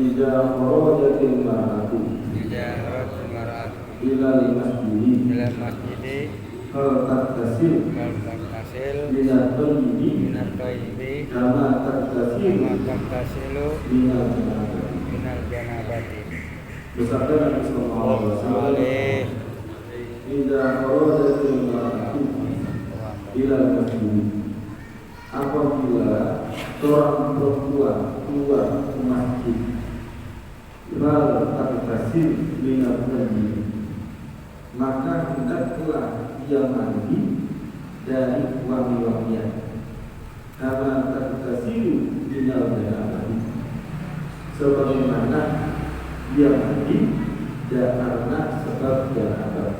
Ida kharajatil mar'atu ilal masjidi hal tattasil minat thayyibi kama tattasilu minal janabati. Bersabda Nabi sallallahu alaihi wasallam, Ida kharajatil mar'atu ilal masjidi, apabila seorang perempuan keluar ke masjid, hal tattasil minat thayyibi, maka hendaklah dia mandi dari wangi-wangian, karena tattasilu minal janabati, sebagaimana dia mandi karena sebab janabah.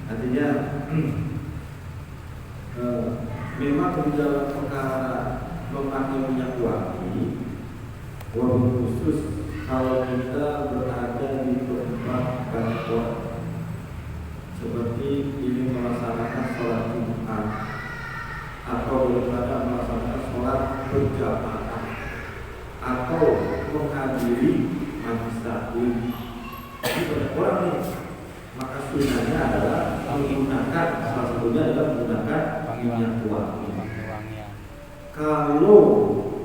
Artinya memang di dalam perkara memakai minyak wangi, wabil khusus kalau kita berada di tempat kantor seperti ini, melaksanakan sholat Jumat atau daripada melaksanakan sholat berjamaah atau menghadiri majlis taklim, ini banyak orang nih, maka sunnahnya adalah menggunakan, salah satunya adalah menggunakan minyak wangi. Kalau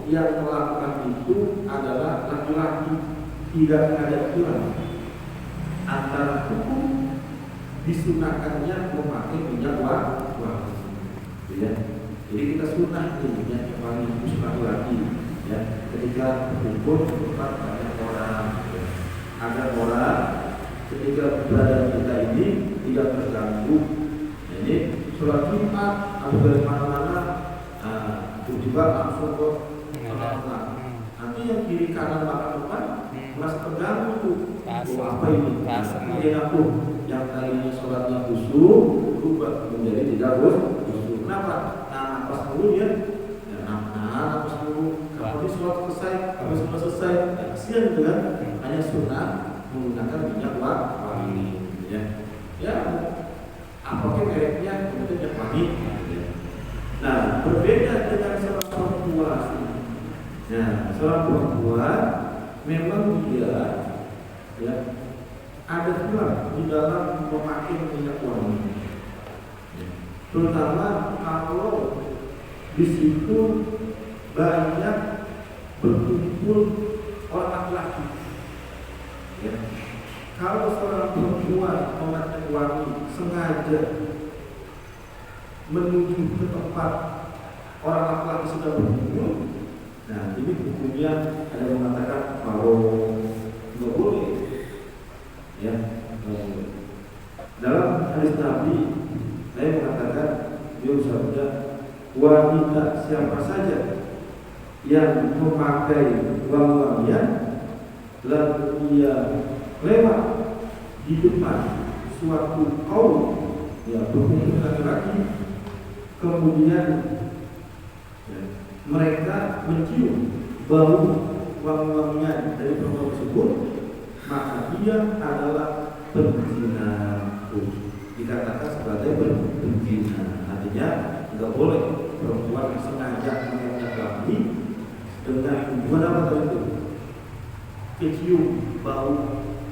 yang melakukan itu adalah laki-laki, tidak ada aturan antara hukum disunahkannya memakai minyak wangi, ya. Jadi kita sunnah minyak wangi itu laki-laki, ya. Ketika berkumpul tempat banyak orang, ya. Agar orang ketika berada kita ini tidak terganggu. Jadi sholat Jumat atau dari mana-mana, tiba-tiba langsung ke sholat. Nanti yang kiri kanan belakang depan merasa terganggu tuh. Apa ini? Kemudian aku yang tadinya sholatnya khusyuk berubah menjadi tidak khusyuk. Kenapa? Nah, napas dulu ya. Napas dulu. Kalau di sholat selesai, habis sholat selesai, kasihan gitu kan? Hanya sunnah menggunakan minyak wangi, ya. Ya, apapun mereknya, kemudian minyak wangi. Nah, berbeda dengan seorang perempuan. Nah, seorang perempuan memang dia, ya, ada pula di dalam memakai minyak wangi, ya. Terutama kalau di situ banyak berkumpul orang laki-laki, ya. Kalau seorang perempuan memakai wangi sengaja menuju ke tempat orang laki-laki sudah berkumpul, nah ini hukumnya ada yang mengatakan bahwa nggak boleh, ya. Dalam hadis Nabi saya mengatakan, dia bersabda, wanita siapa saja yang memakai wangi-wangian lalu dia lewat di depan suatu kaum, ya, berkumpul laki-laki, kemudian, ya, mereka mencium bau wangi-wangian dari perempuan tersebut, maka dia adalah berzina. Dikatakan sebagai berzina. Artinya tidak boleh perempuan sengaja mengenyak wangi dengan tujuan apa tadi? Kecium bau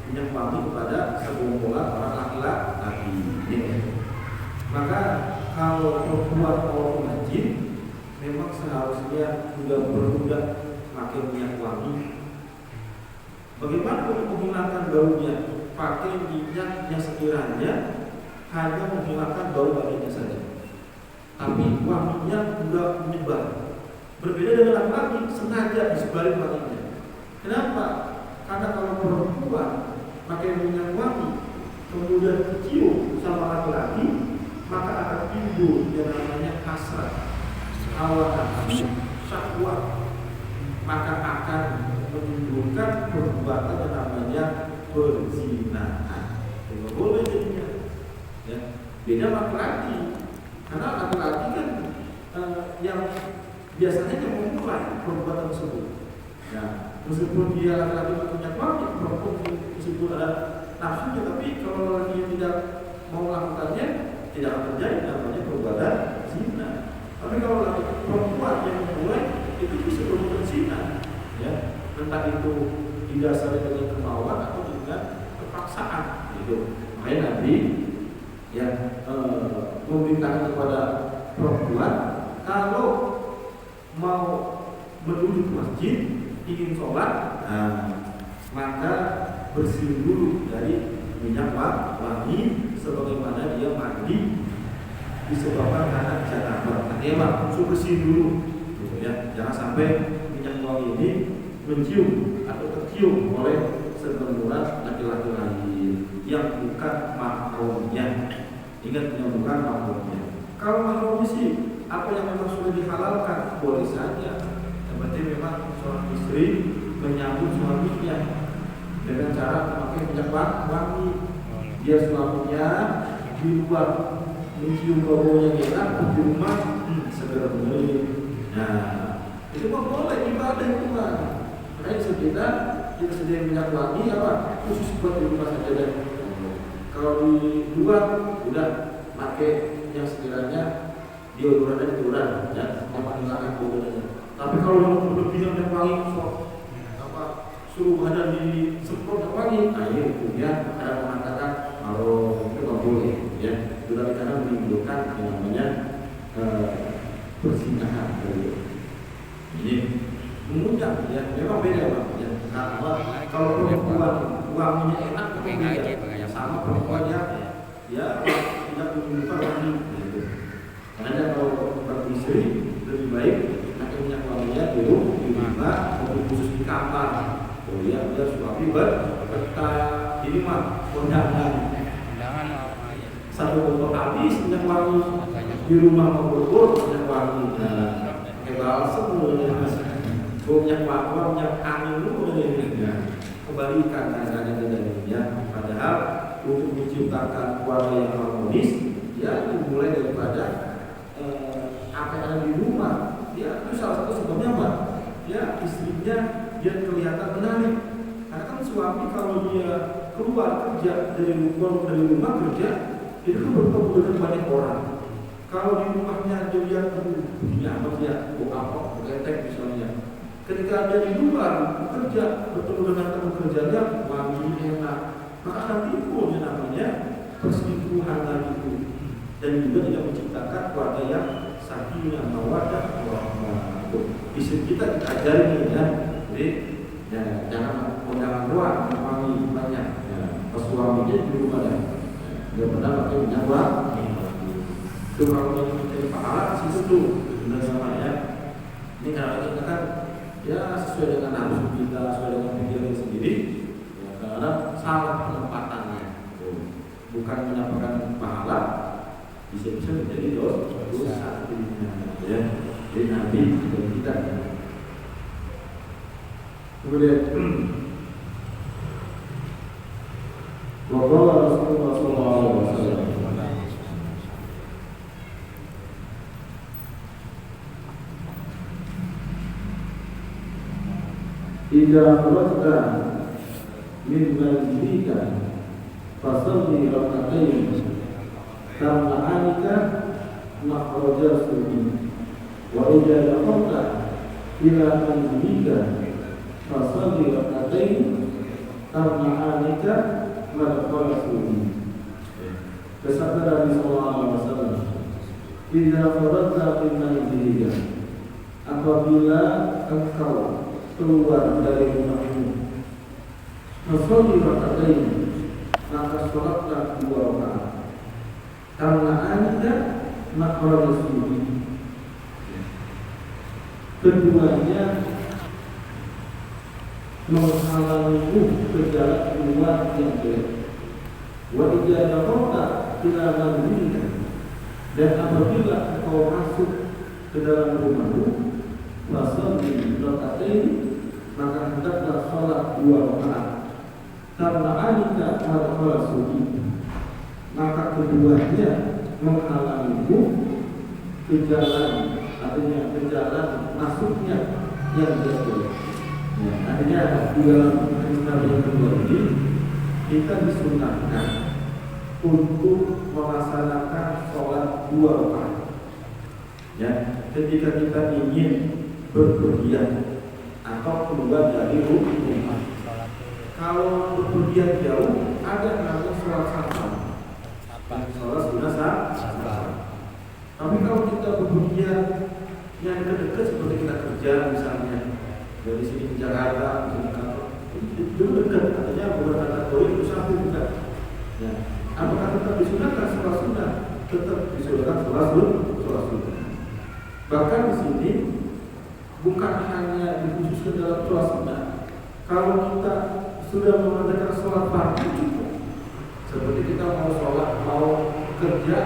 minyak wangi kepada sekumpulan orang laki-laki. Maka kalau perempuan mau ke masjid, memang seharusnya sudah bermudah pakai minyak wangi. Bagaimana untuk menghilangkan baunya? Pakai minyak yang sekiranya hanya menghilangkan bau badannya saja, tapi wanginya juga menyebar. Berbeda dengan laki-laki, sengaja disebarin wanginya. Kenapa? Karena kalau perempuan pakai minyak wangi kemudian kecium sama laki-laki, maka akan timbul yang namanya hasrat, hawa nafsu, syahwat, maka akan menimbulkan perbuatan yang namanya perzinahan. Tidak boleh jadinya, ya. Beda laki-laki, karena laki-laki kan yang biasanya yang memulai perbuatan tersebut. Nah, meskipun dia laki-laki punya wangi, perempuan meskipun ada nafsunya, tapi kalau laki yang tidak mau melakukannya, tidak akan terjadi namanya perbuatan zina. Tapi kalau perempuan yang memulai, itu bisa berbuat zina, ya. entah itu didasari dengan kemauan atau dengan kepaksaan gitu. Makanya Nabi ya memerintahkan kepada perempuan kalau mau menuju masjid ingin sholat, maka bersihin dulu dari minyak wangi sebagaimana dia mandi disebabkan karena janabah. Artinya langsung bersihin dulu, gitu ya. Jangan sampai minyak wangi ini mencium atau tercium oleh segerombolan laki-laki lain yang bukan mahramnya. Ingat, yang bukan mahramnya. Kalau mahramnya sih apa yang memang sudah dihalalkan boleh saja. Berarti memang seorang istri menyambut suaminya dengan cara memakai minyak wangi. Dia suaminya di luar mencium baunya enak, di rumah segera beli. Nah, itu mah boleh, ibadah itu mah. Makanya kita sedia minyak wangi apa khusus buat di rumah saja deh. Kalau di luar udah pakai yang sekiranya deodoran aja deodoran, ya, yang menghilangkan baunya. Tapi kalau yang berlebihan minyak wangi, suruh badan disemprot minyak wangi, ini kemudian ada mengatakan kalau itu nggak boleh, ya. Sudah karena menimbulkan yang namanya persinggahan. Ini mengundang, ya, memang beda Pak, ya. Karena kalau perempuan wanginya enak, beda. Sama perempuan yang ya tidak menimbulkan wangi. Gitu. Makanya kalau beristri lebih baik pakai minyak wanginya di rumah, atau khusus di kamar. Oh iya, dia suami berkata ini mah kondangan. Satu botol habis minyak wangi di rumah mau berburu minyak wangi. Pakai balsam dulu, minyak wangi, minyak angin dulu ya. Kebalikan kadang-kadang ya. Padahal untuk menciptakan keluarga yang harmonis, ya dimulai daripada apa yang ada di rumah. Ya itu salah satu sebabnya Pak. Ya istrinya dia kelihatan menarik. Karena kan suami kalau dia keluar kerja dari rumah kerja, itu kan bertemu dengan banyak orang. Kalau di rumahnya dia lihat ini apa dia, apa, ketek misalnya. Ketika dia di luar bekerja, bertemu dengan teman kerjanya, wangi enak, maka akan timbul yang namanya perselingkuhan lagi itu. Dan juga tidak menciptakan keluarga yang sakinah mawaddah warahmah. Istri kita ajari ya. Jadi ya, jangan kondangan doang, wangi banyak. Ya, pas suaminya di rumah ya. Dia pernah pakai minyak wangi. Itu kalau kita mencari pahala situ tuh benar sama ya. Ini kalau kita kan ya sesuai dengan nafsu kita, sesuai dengan pikiran sendiri. Ya, karena salah penempatannya. Bukan mendapatkan pahala, bisa-bisa menjadi dosa. Ya, jadi Nabi dan kita. Kemudian Rasulullah SAW Idza kharajta min manzilika fasalli rak'atayn tamna'anika makhraja sunnah wa idza dakhalta ila manzilika fasalli rak'atayn tamna'anika madkhala sunnah. Bersabda Nabi sallallahu alaihi wasallam, "Idza kharajta min manzilika," apabila engkau keluar dari rumahmu, fasalli rak'atayn, maka sholatlah 2 rakaat. Karena anda makhluk sunnah. Keduanya menghalangimu ke jalan keluar yang jelek. Wa idza dakhalta ila manzilika, dan apabila kau masuk ke dalam rumahmu, fasalli rak'atayn, maka hendaklah sholat 2 rakaat. Karena anika madkhala sunnah, maka keduanya menghalangimu ke jalan, artinya ke jalan masuknya yang jelek. Ya, artinya di dalam kitab yang kedua ini kita disunahkan untuk melaksanakan sholat 2 rakaat. Ya, ketika kita ingin berpergian atau keluar dari rumah. Kalau bepergian jauh ada namanya sholat safar, sholat sunnah safar. Tapi kalau kita bepergian yang dekat-dekat seperti kita kerja misalnya dari sini ke Jakarta, ke kantor, itu dekat, artinya bukan kategori itu satu bukan. Ya. Apakah tetap disunahkan sholat sunnah? Tetap disunahkan sholat sunnah. Bahkan di sini bukan hanya dikhususkan dalam sholat sunnah. Kalau kita sudah mengadakan sholat fardu cukup. Seperti kita mau kerja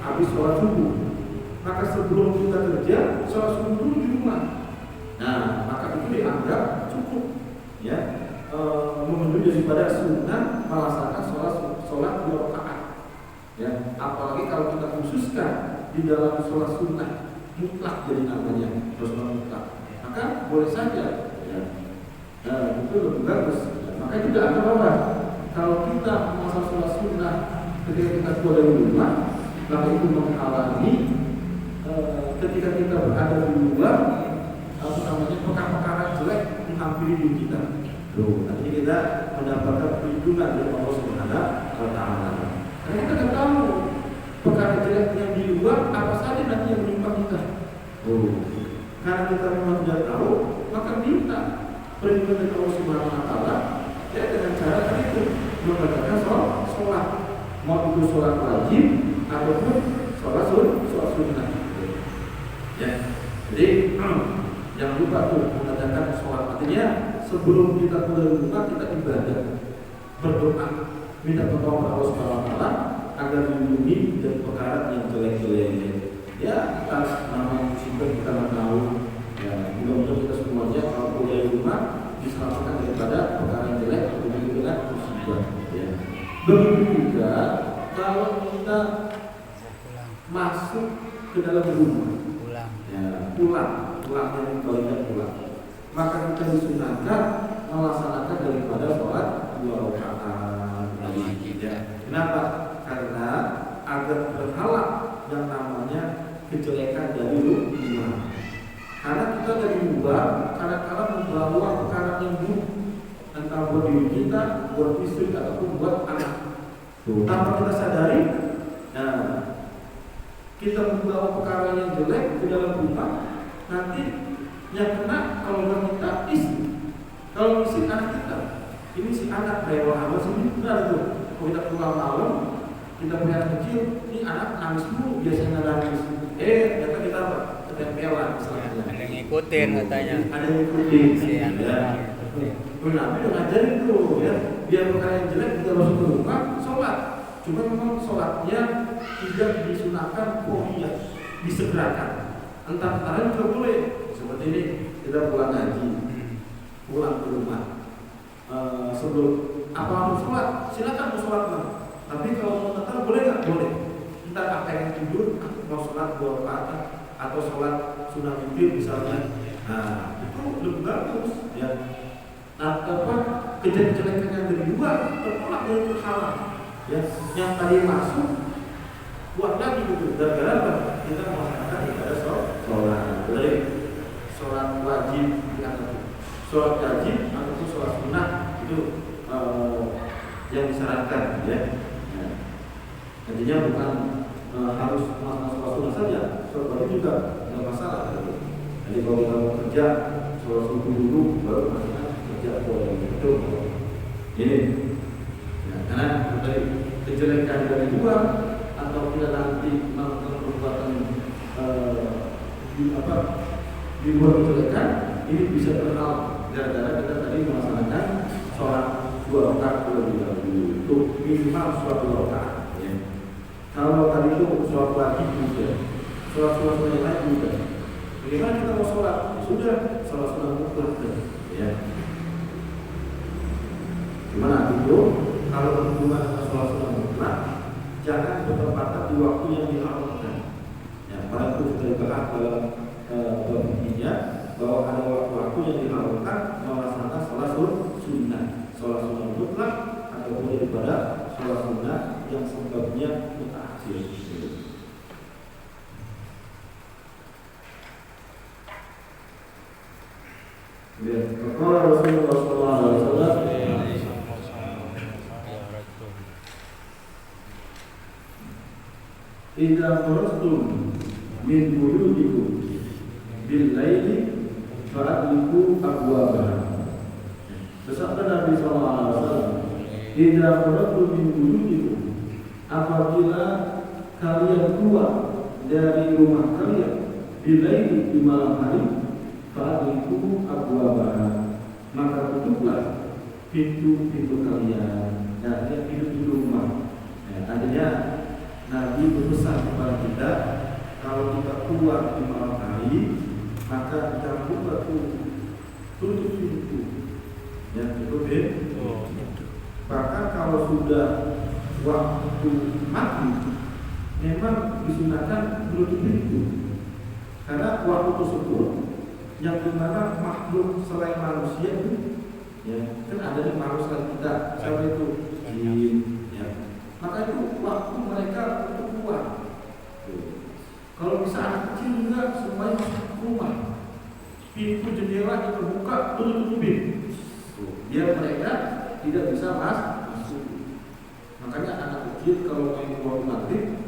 habis sholat subuh, maka sebelum kita kerja sholat subuh dulu di rumah. Nah, maka itu dianggap cukup, ya, memenuhi daripada sunnah melaksanakan sholat 2 rakaat. Ya, apalagi kalau kita khususkan di dalam sholat sunnah mutlak jadi namanya sholat mutlak, maka boleh saja. Ya. Nah, itu lebih bagus. Maka tidak ada apa-apa kalau kita masa sholat sunnah ketika kita keluar dari rumah, maka itu menghalangi ketika kita berada di luar perkara-perkara jelek menghampiri diri kita. Nanti kita mendapatkan perlindungan dari Allah Subhanahu wa Ta'ala. Karena kita tidak tahu perkara jelek yang di luar apa saja nanti yang menimpa kita. Karena kita memang tidak tahu, maka minta perlindungan dari Allah Subhanahu wa Ta'ala. Ya, dengan cara itu membacakan sholat, mau itu sholat wajib ataupun sholat sunnah. Ya, jadi jangan lupa tuh mengadakan sholat. Artinya sebelum kita keluar rumah kita ibadah, berdoa, minta pertolongan Allah Subhanahu wa Ta'ala agar dilindungi dari perkara yang jelek-jeleknya. Ya, kita namanya musibah kita nggak tahu. Ya, mudah-mudahan kita semuanya kalau keluar dari rumah diselamatkan daripada perkara yang jelek atau dengan musibah. Ya. Begitu juga kalau kita masuk ke dalam rumah, pulang yang balik pulang, maka kita disunahkan melaksanakan daripada sholat 2 rakaat lagi. Kenapa? Karena agar berhalang yang namanya kejelekan dari rumah. Karena kita dari luar kadang-kadang membawa perkara yang buruk, entah buat diri kita, buat istri ataupun buat anak. Tanpa kita sadari, kita membawa perkara yang jelek ke dalam rumah. Nanti yang kena kalau bukan kita istri, kalau istri anak kita. Ini si anak kayak apa sih? Benar tuh. Kalau kita pulang malam, kita punya anak kecil, ini anak nangis dulu, biasanya nangis. Ternyata kita apa? Ketempelan misalnya. Ada yang ngikutin katanya. Ada yang ngikutin. Ya. Benar, itu ngajarin tuh ya. Biar perkara yang jelek kita masuk ke rumah, sholat. Cuma memang sholatnya tidak disunahkan pohiyah, disegerakan. Entar-entaran juga boleh. Seperti ini kita pulang haji, pulang ke rumah. Sebelum apa harus sholat, silakan mau sholat bang. Tapi kalau mau tetap boleh nggak? Boleh. Entar apa yang tidur, mau sholat 2 rakaat atau sholat sunnah witir misalnya. Nah itu lebih bagus ya. Nah, kejelekan yang dari luar tertolak dari haram. Ya, yang tadi masuk buat lagi gitu. Gara-gara kita melaksanakan ibadah sholat. Dari sholat wajib sholat wajib ataupun sholat sunnah itu yang disarankan ya. Artinya bukan harus melaksanakan sholat sunnah saja, sholat wajib juga nggak masalah. Jadi kalau kita mau kerja sholat subuh dulu baru melaksanakan kerja itu ini. Karena dari kejelekan dari luar atau kita nanti melakukan perbuatan di luar kejelekan ini bisa terhalang gara-gara kita tadi melaksanakan sholat 2 rakaat terlebih dahulu. Itu minimal sholat 2 rakaat. Ya. Kalau tadi itu sholat wajib juga, sholat yang lain juga. Bagaimana kita mau sholat? Sudah sholat mutlak. Ya. Gimana itu? Kalau berhubungan dengan sholat mutlak, jangan bertepatan di waktu yang diharamkan. Ya, para itu sudah dibahas dalam bab-babnya bahwa ada waktu-waktu yang diharamkan melaksanakan sholat sunnah, sholat sunnah mutlak ataupun daripada sholat sunnah yang sebabnya mutaakhir. Ya, maka Rasulullah SAW idza kharajtum min buyutikum bil laili fa'atliqu abwabaha. Bersabda Nabi SAW, idza kharajtum min buyutikum, apabila kalian keluar dari rumah kalian bil laili di malam hari, fa'atliqu abwabaha, maka tutuplah pintu-pintu kalian, ya, pintu-pintu rumah. Ya, artinya Nabi berpesan kepada kita, kalau kita keluar di malam hari, maka jangan lupa tutup pintu. Ya, tutup pintu. Bahkan kalau sudah waktu maghrib, memang disunahkan tutup pintu. Karena waktu tersebut yang dimana makhluk selain manusia itu, ya, kan ada di makhluk selain kita, siapa itu? Jin. Ya. Maka itu waktu mereka untuk keluar. Kalau bisa anak kecil juga semuanya masuk rumah, pintu jendela terbuka, tutupin, biar mereka tidak bisa masuk. Makanya anak kecil kalau main keluar maghrib,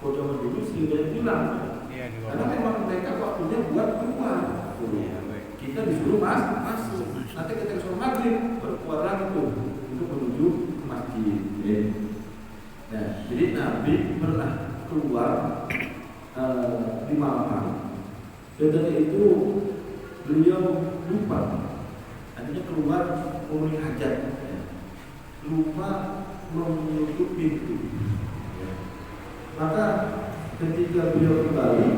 kalau zaman dulu sehingga hilang, karena memang mereka waktunya buat keluar. Kita disuruh masuk. Nanti kita disuruh maghrib baru keluar lagi tuh untuk menuju ke masjid. Nah, jadi Nabi pernah keluar di malam hari. Ketika itu beliau lupa, artinya keluar memenuhi hajat, lupa menutup pintu. Maka ketika beliau kembali,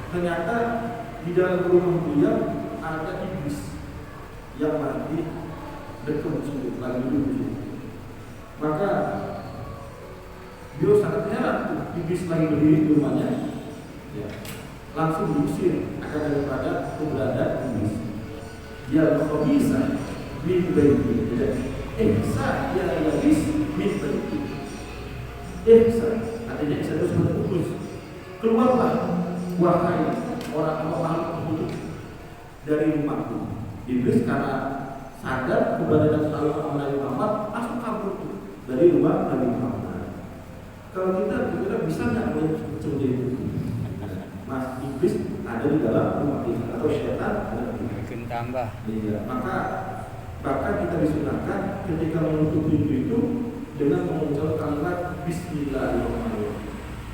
ternyata di dalam rumah beliau ada iblis yang lagi dekat di situ, lagi duduk di situ. Maka beliau sangat heran, iblis lagi berdiri di rumahnya, ya, langsung diusir akan daripada keberadaan iblis. Ya kalau bisa min baiti, saya ya iblis min baiti. Artinya saya terus berputus. Keluarlah wahai orang-orang makhluk terkutuk dari rumahku. Iblis karena sadar keberadaan Nabi Muhammad langsung kabur dari rumah Nabi Muhammad. Kalau kita bisa nggak seperti itu? Mas, iblis ada di dalam rumah kita atau setan ada di dalam. Bikin tambah. Iya, maka bahkan kita disunahkan ketika menutup pintu itu dengan mengucapkan kalimat Bismillahirrahmanirrahim.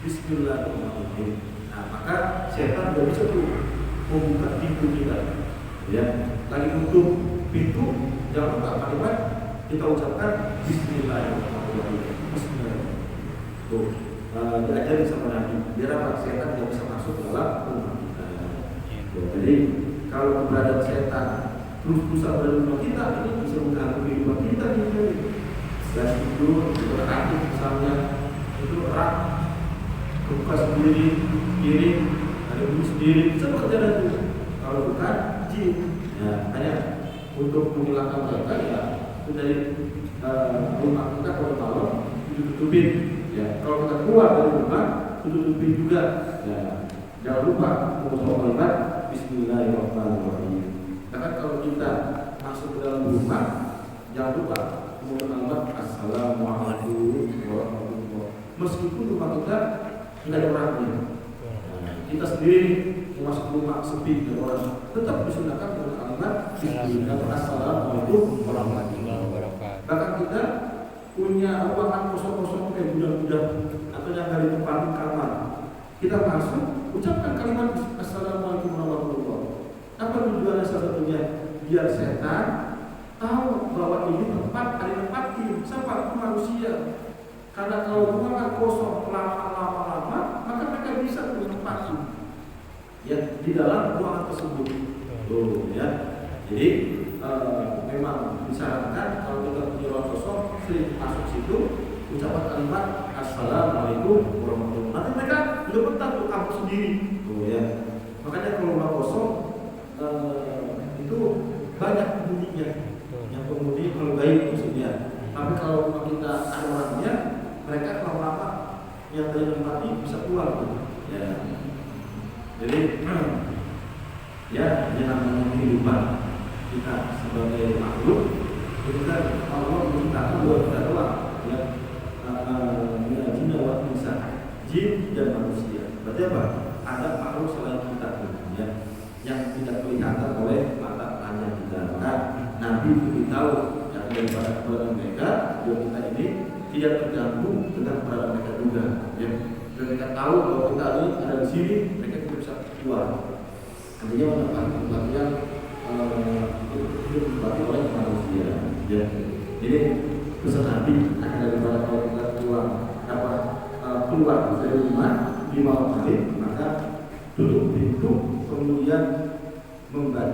Bismillahirrahmanirrahim. Nah, maka setan tidak bisa tuh membuka pintu kita. Ya, lagi tutup pintu, jangan lupa kalimat kita ucapkan Bismillahirrahmanirrahim. Bismillahirrahmanirrahim. Tuh, diajari sama Nabi. Biar apa? Setan tidak bisa masuk ke dalam rumah kita. Tuh, jadi kalau keberadaan setan terus berusaha pada rumah kita, ini bisa mengganggu kehidupan kita nih. Dan itu berarti misalnya itu erat, buka sendiri, kiri, ada bunyi sendiri, bisa bekerja itu. Kalau bukan jin, ya hanya untuk menghilangkan mereka ya itu dari rumah kita kalau malam tutupin. Ya kalau kita keluar dari rumah tutupin juga. Ya jangan lupa mengucapkan kalimat Bismillahirrahmanirrahim. Karena kalau kita masuk ke dalam rumah, jangan lupa mengucapkan Assalamualaikum warahmatullahi wabarakatuh. Meskipun rumah kita tidak ada orangnya, kita sendiri masuk rumah sepi dan orang, tetap disunahkan mengucapkan Assalamualaikum warahmatullahi wabarakatuh. Bahkan kita punya ruangan kosong-kosong kayak gudang-gudang atau yang dari depan kamar, kita masuk ucapkan kalimat Assalamualaikum warahmatullahi wabarakatuh. Apa tujuannya? Salah satunya biar setan tahu bahwa ini tempat ada tempat siapa manusia. Karena kalau ruangan kosong lama-lama, maka mereka bisa menempati ya di dalam ruangan tersebut. Tuh ya. Jadi memang disarankan kalau kita punya ruang kosong, sering masuk situ, ucapan kalimat Assalamualaikum warahmatullahi wabarakatuh. Nanti mereka udah betah tuh kampus sendiri. Tuh ya. Makanya kalau ruang kosong itu banyak bunyinya. Yang pengemudi kalau baik maksudnya. Tapi kalau rumah kita ada orangnya, mereka lama-lama yang dari tempat ini bisa keluar tuh. Ya. Jadi Ya, yang namanya kehidupan kita sebagai makhluk itu kan Allah menciptakan dua kita doang, ya, jin dan manusia, jin dan manusia. Berarti apa? Ada makhluk selain kita, ya, yang tidak kelihatan oleh mata panjang kita. Maka Nabi beritahu yang daripada kepada mereka, bahwa kita ini tidak terganggu dengan kepada mereka juga, ya. Dan mereka tahu bahwa kita ini ada di sini, mereka tidak bisa keluar. Artinya tempat yang dibuat oleh manusia, ya. Jadi pesan Nabi akan daripada kalau kita keluar dari rumah di malam hari, maka tutup pintu, kemudian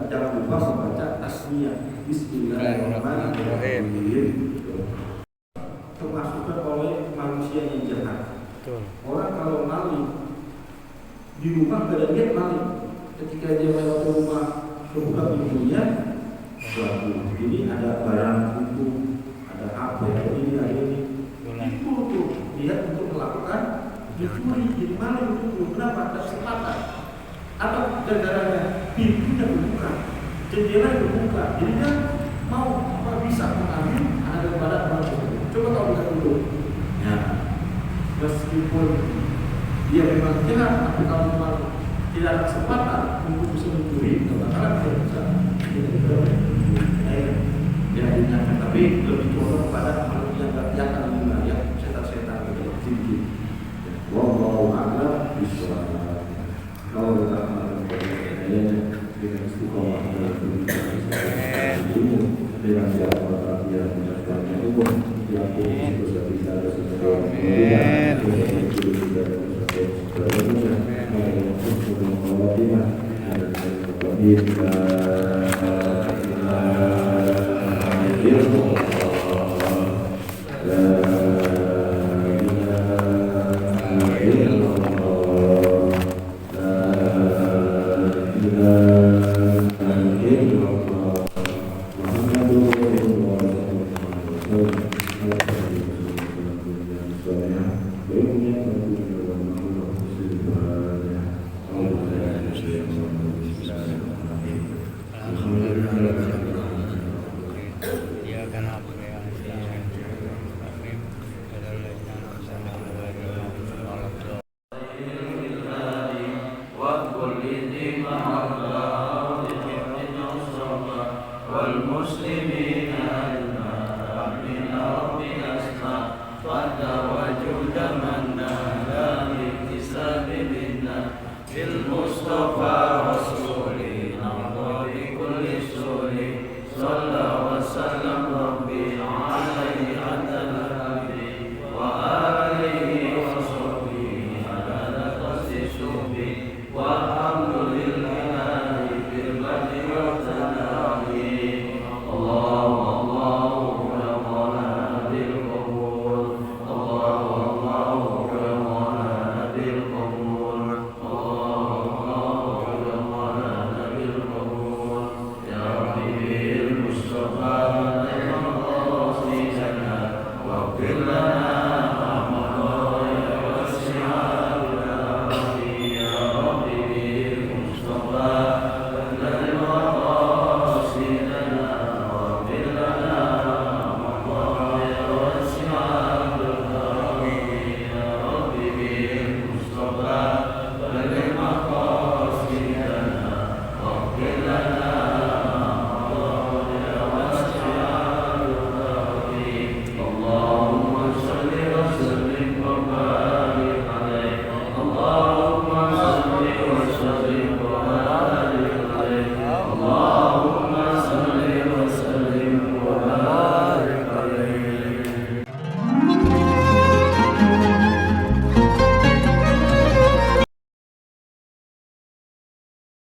jangan lupa membaca tasmiyah Bismillahirrahmanirrahim, termasukkan oleh manusia yang jahat. Orang kalau maling di rumah gak ada niat maling, ketika dia melewati rumah kebuka pintunya, waduh, ini ada barang buku, ada HP, ada ini, itu tuh dia untuk melakukan dicuri, jadi maling itu. Kenapa? Ada kesempatan. Atau gara-garanya pintunya terbuka, jendela terbuka, jadi dia mau bisa mengambil anak daripada orang tersebut. Coba kalau kita tutup, ya, meskipun dia memang jahat, tapi kalau memang tidak ada kesempatan untuk bisa mencuri, maka dia bisa ya dinyatakan. Tapi lebih condong kepada makhluk yang tidak akan mengenal, ya, setan-setan gitu, jin-jin. Wallahu a'lam bishawab. Kalau kita dengan istiqomah dalam kehidupan ini, dengan siapa yang menjadikannya umum, yang bisa ada sesuatu yang والمسلمين أجمعين من رب أسماء